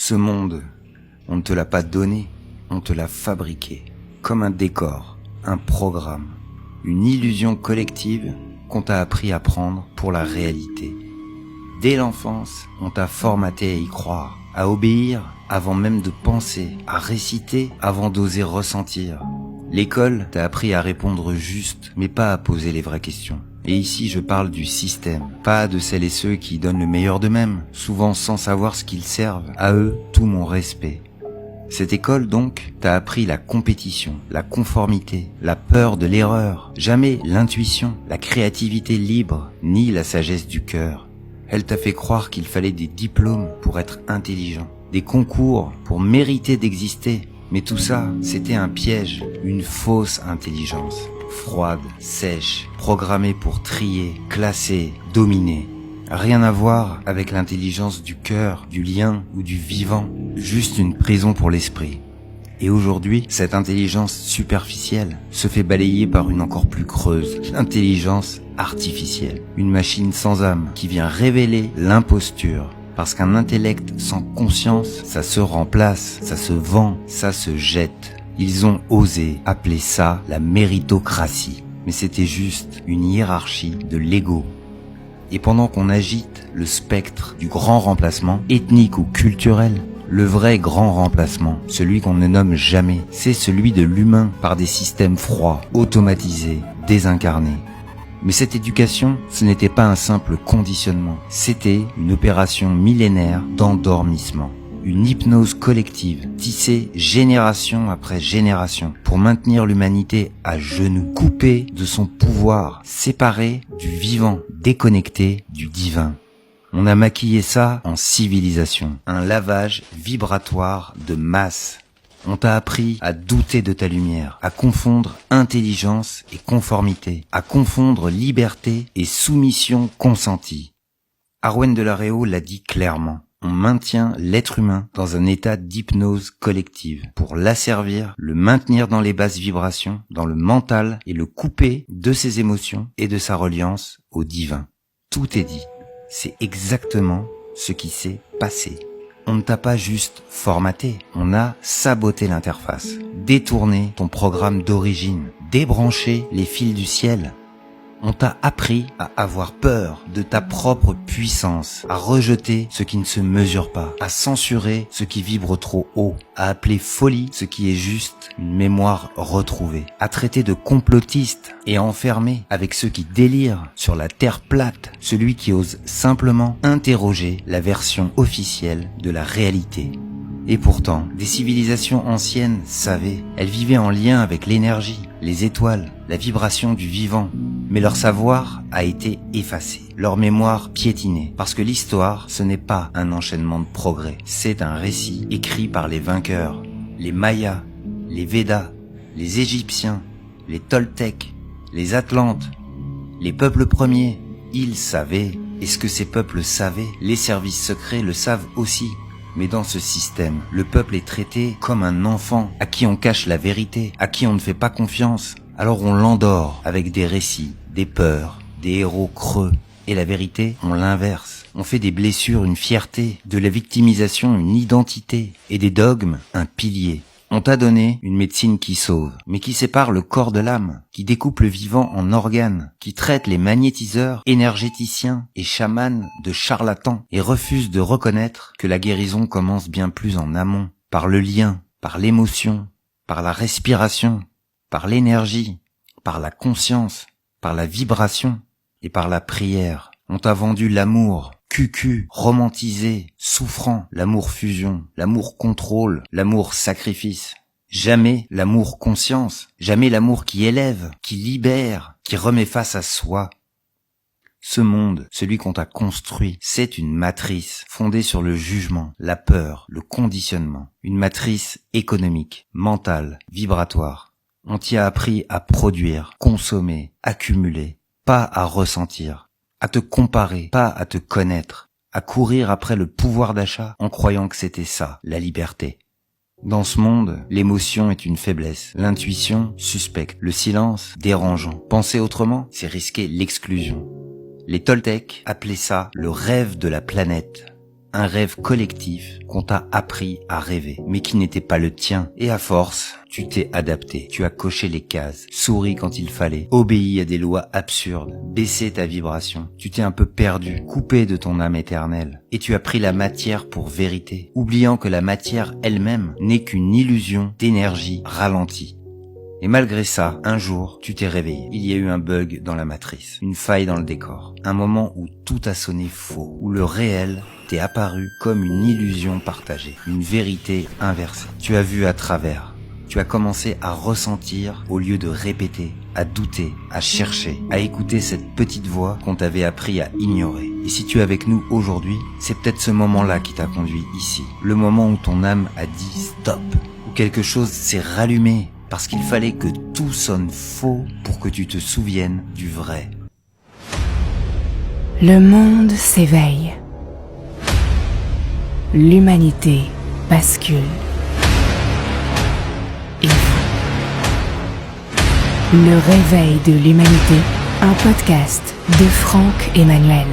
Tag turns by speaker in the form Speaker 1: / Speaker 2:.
Speaker 1: Ce monde, on ne te l'a pas donné, on te l'a fabriqué. Comme un décor, un programme, une illusion collective qu'on t'a appris à prendre pour la réalité. Dès l'enfance, on t'a formaté à y croire, à obéir avant même de penser, à réciter avant d'oser ressentir. L'école t'a appris à répondre juste, mais pas à poser les vraies questions. Et ici, je parle du système, pas de celles et ceux qui donnent le meilleur d'eux-mêmes, souvent sans savoir ce qu'ils servent. À eux, tout mon respect. Cette école, donc, t'a appris la compétition, la conformité, la peur de l'erreur, jamais l'intuition, la créativité libre, ni la sagesse du cœur. Elle t'a fait croire qu'il fallait des diplômes pour être intelligent, des concours pour mériter d'exister. Mais tout ça, c'était un piège, une fausse intelligence, froide, sèche, programmée pour trier, classer, dominer. Rien à voir avec l'intelligence du cœur, du lien ou du vivant, juste une prison pour l'esprit. Et aujourd'hui, cette intelligence superficielle se fait balayer par une encore plus creuse, l'intelligence artificielle. Une machine sans âme qui vient révéler l'imposture. Parce qu'un intellect sans conscience, ça se remplace, ça se vend, ça se jette. Ils ont osé appeler ça la méritocratie. Mais c'était juste une hiérarchie de l'ego. Et pendant qu'on agite le spectre du grand remplacement, ethnique ou culturel, le vrai grand remplacement, celui qu'on ne nomme jamais, c'est celui de l'humain par des systèmes froids, automatisés, désincarnés. Mais cette éducation, ce n'était pas un simple conditionnement, c'était une opération millénaire d'endormissement. Une hypnose collective, tissée génération après génération, pour maintenir l'humanité à genoux, coupée de son pouvoir, séparée du vivant, déconnectée du divin. On a maquillé ça en civilisation, un lavage vibratoire de masse. On t'a appris à douter de ta lumière, à confondre intelligence et conformité, à confondre liberté et soumission consentie. Arwen de la Réau l'a dit clairement. On maintient l'être humain dans un état d'hypnose collective pour l'asservir, le maintenir dans les basses vibrations, dans le mental et le couper de ses émotions et de sa reliance au divin. Tout est dit. C'est exactement ce qui s'est passé. On ne t'a pas juste formaté, on a saboté l'interface, détourné ton programme d'origine, débranché les fils du ciel. On t'a appris à avoir peur de ta propre puissance, à rejeter ce qui ne se mesure pas, à censurer ce qui vibre trop haut, à appeler folie ce qui est juste une mémoire retrouvée, à traiter de complotiste et à enfermer avec ceux qui délirent sur la terre plate, celui qui ose simplement interroger la version officielle de la réalité. Et pourtant, des civilisations anciennes savaient, elles vivaient en lien avec l'énergie, les étoiles, la vibration du vivant. Mais leur savoir a été effacé, leur mémoire piétinée, parce que l'histoire, ce n'est pas un enchaînement de progrès, c'est un récit écrit par les vainqueurs, les Mayas, les Védas, les Égyptiens, les Toltecs, les Atlantes, les peuples premiers. Ils savaient, et ce que ces peuples savaient, les services secrets le savent aussi. Mais dans ce système, le peuple est traité comme un enfant à qui on cache la vérité, à qui on ne fait pas confiance. Alors on l'endort avec des récits, des peurs, des héros creux. Et la vérité, on l'inverse. On fait des blessures une fierté, de la victimisation une identité, et des dogmes un pilier. On t'a donné une médecine qui sauve, mais qui sépare le corps de l'âme, qui découpe le vivant en organes, qui traite les magnétiseurs, énergéticiens et chamans de charlatans, et refuse de reconnaître que la guérison commence bien plus en amont, par le lien, par l'émotion, par la respiration, par l'énergie, par la conscience, par la vibration et par la prière. On t'a vendu l'amour, cucu, romantisé, souffrant, l'amour fusion, l'amour contrôle, l'amour sacrifice. Jamais l'amour conscience, jamais l'amour qui élève, qui libère, qui remet face à soi. Ce monde, celui qu'on t'a construit, c'est une matrice fondée sur le jugement, la peur, le conditionnement. Une matrice économique, mentale, vibratoire. On t'y a appris à produire, consommer, accumuler, pas à ressentir. À te comparer, pas à te connaître, à courir après le pouvoir d'achat en croyant que c'était ça, la liberté. Dans ce monde, l'émotion est une faiblesse, l'intuition suspecte, le silence dérangeant. Penser autrement, c'est risquer l'exclusion. Les Toltecs appelaient ça le rêve de la planète. un rêve collectif qu'on t'a appris à rêver, mais qui n'était pas le tien. Et à force, tu t'es adapté, tu as coché les cases, souri quand il fallait, obéi à des lois absurdes, baissé ta vibration. Tu t'es un peu perdu, coupé de ton âme éternelle, et tu as pris la matière pour vérité, oubliant que la matière elle-même n'est qu'une illusion d'énergie ralentie. Et malgré ça, un jour, tu t'es réveillé. Il y a eu un bug dans la matrice, une faille dans le décor, un moment où tout a sonné faux, où le réel t'est apparu comme une illusion partagée, une vérité inversée. Tu as vu à travers, tu as commencé à ressentir au lieu de répéter, à douter, à chercher, à écouter cette petite voix qu'on t'avait appris à ignorer. Et si tu es avec nous aujourd'hui, c'est peut-être ce moment-là qui t'a conduit ici, le moment où ton âme a dit stop, où quelque chose s'est rallumé, parce qu'il fallait que tout sonne faux pour que tu te souviennes du vrai.
Speaker 2: Le monde s'éveille. L'humanité bascule. Et vous? Le réveil de l'humanité, un podcast de Franck Emmanuel.